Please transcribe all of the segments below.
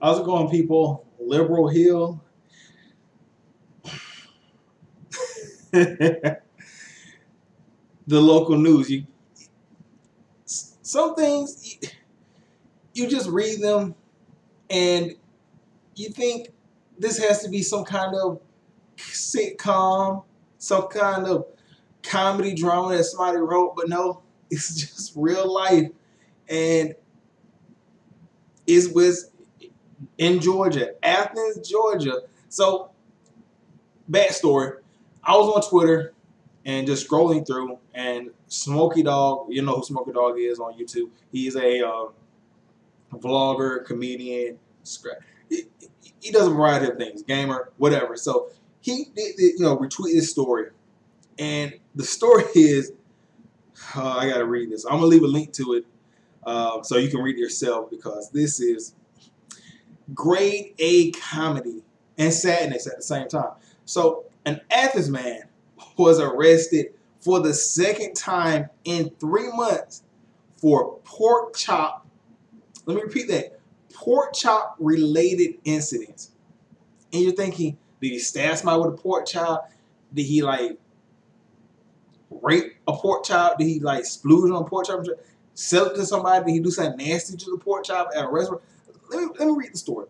How's it going, people? Liberal Hill. The local news. Some things you just read them and you think this has to be some kind of sitcom, some kind of comedy drama that somebody wrote, but no, it's just real life, and it was in Georgia, Athens, Georgia. So, backstory: I was on Twitter and just scrolling through, and Smokey Dog, you know who Smokey Dog is on YouTube. He's a vlogger, comedian. He does a variety of things, gamer, whatever. So he did, retweet this story, and the story is, I gotta read this. I'm gonna leave a link to it so you can read it yourself, because this is grade A comedy and sadness at the same time. So an Athens man was arrested for the second time in 3 months for pork chop. Let me repeat that. Pork chop related incidents. And you're thinking, did he stab somebody with a pork chop? Did he rape a pork chop? Did he splooge on a pork chop? Sell it to somebody? Did he do something nasty to the pork chop at a restaurant? Let me read the story.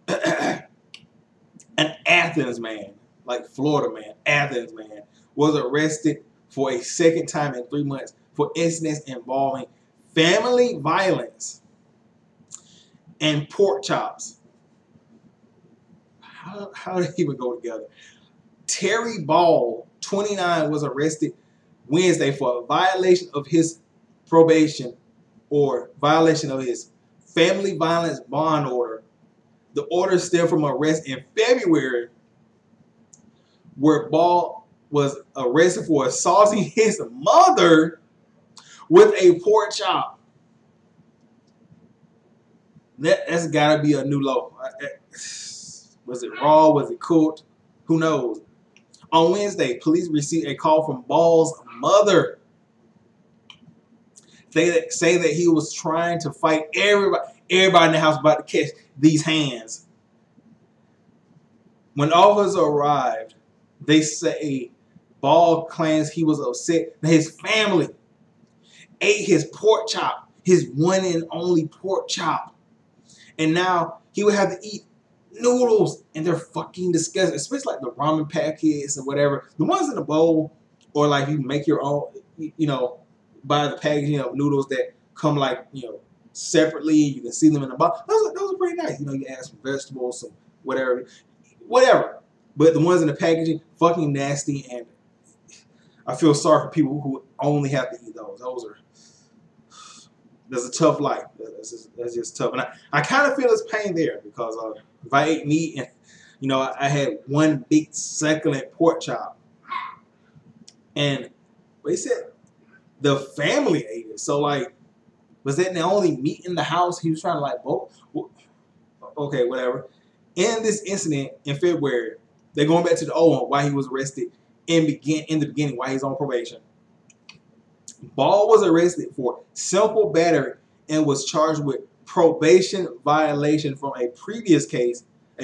An Athens man, like Florida man, Athens man, was arrested for a second time in 3 months for incidents involving family violence and pork chops. How did they even go together? Terry Ball, 29, was arrested Wednesday for a violation of his probation or violation of his family violence bond order. The order stemmed from an arrest in February where Ball was arrested for assaulting his mother with a pork chop. That's got to be a new low. Was it raw? Was it cooked? Who knows? On Wednesday, police received a call from Ball's mother. They say that he was trying to fight everybody. Everybody in the house about to catch these hands. When officers arrived, they say Ball claims he was upset that his family ate his pork chop, his one and only pork chop. And now he would have to eat noodles, and they're fucking disgusting, especially like the ramen packets and whatever. The ones in the bowl, or you make your own, buy the packaging of noodles that come separately. You can see them in the box. Those are pretty nice. You add some vegetables, some whatever. But the ones in the packaging, fucking nasty, and I feel sorry for people who only have to eat those. That's a tough life. That's just tough. And I kind of feel his pain there, because if I ate meat and, I had one big succulent pork chop, and they said the family ate it. So, was that the only meat in the house? He was trying to both? Okay, whatever. In this incident in February, they're going back to the old one, why he was arrested in the beginning, why he's on probation. Ball was arrested for simple battery and was charged with probation violation from a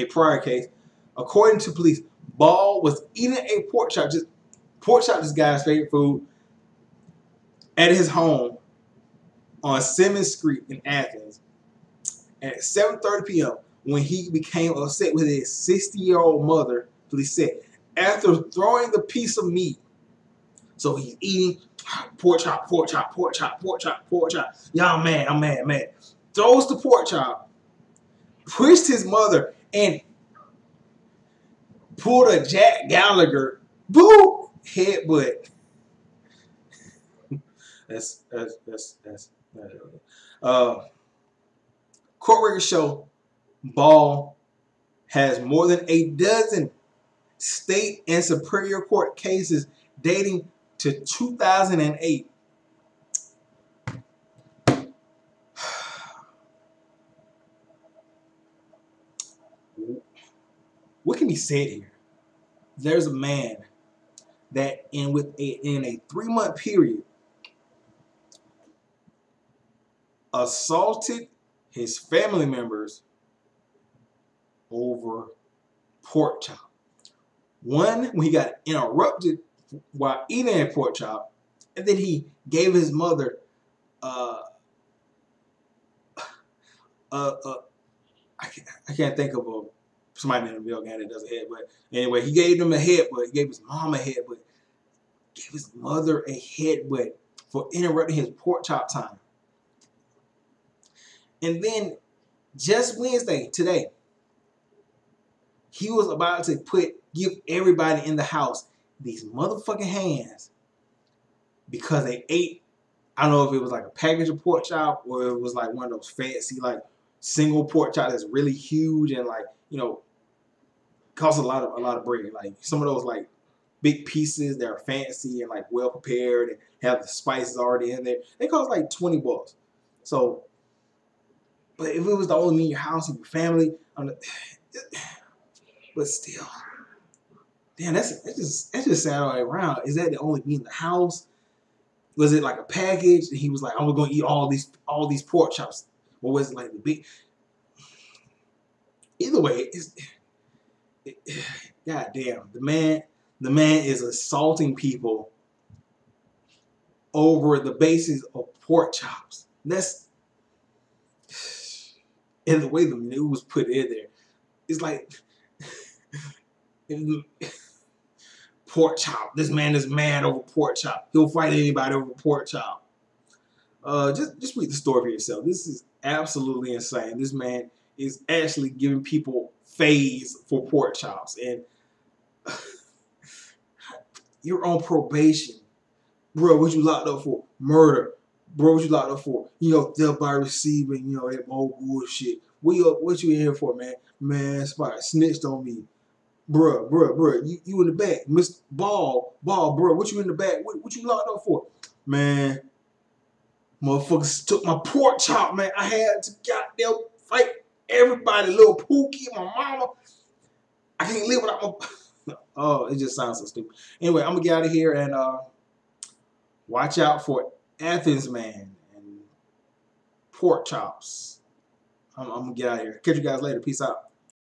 prior case. According to police, Ball was eating a pork chop, this guy's favorite food, at his home on Simmons Street in Athens. And at 7:30 p.m., when he became upset with his 60-year-old mother, police said, after throwing the piece of meat, so he's eating pork chop, pork chop, pork chop, pork chop, pork chop. Yeah, I'm mad. Throws the pork chop, pushed his mother, and pulled a Jack Gallagher, boo, headbutt. That's court records show Ball has more than a dozen state and superior court cases dating to 2008. What can be said here? There's a man that in a 3-month period assaulted his family members over pork chop. One, when he got interrupted while eating a pork chop, and then he gave his mother uh, I can't think of somebody in the middle gang that does a headbutt. Anyway, he gave them a headbutt. He gave his mom a headbutt. Gave his mother a headbutt for interrupting his pork chop time. And then just Wednesday, today, he was about to give everybody in the house these motherfucking hands because they ate. I don't know if it was like a package of pork chop or it was like one of those fancy like single pork chop that's really huge and like, you know, costs a lot of bread. Like some of those like big pieces that are fancy and like well prepared and have the spices already in there. They cost like $20. So, but if it was the only meat in your house and your family, but still, damn, that's just sad all the way around. Is that the only meat in the house? Was it like a package? And he was like, "I'm gonna eat all these pork chops." Or was it like the big? Either way, God damn, the man is assaulting people over the basis of pork chops. That's and the way the news put in there, it's like pork chop. This man is mad over pork chop. He'll fight anybody over pork chop. Just read the story for yourself. This is absolutely insane. This man is actually giving people phase for pork chops, and you're on probation, bro. What you locked up for? Murder, bro. What you locked up for? You know, thereby receiving, you know, that old bullshit. What you in here for, man? Man, somebody snitched on me. Bruh, you in the back. Mr. Ball, bruh, what you in the back? What you locked up for? Man, motherfuckers took my pork chop, man. I had to goddamn fight everybody, little Pookie, my mama. I can't live without my... Oh, it just sounds so stupid. Anyway, I'm going to get out of here and watch out for Athens, man, and pork chops. I'm going to get out of here. Catch you guys later. Peace out.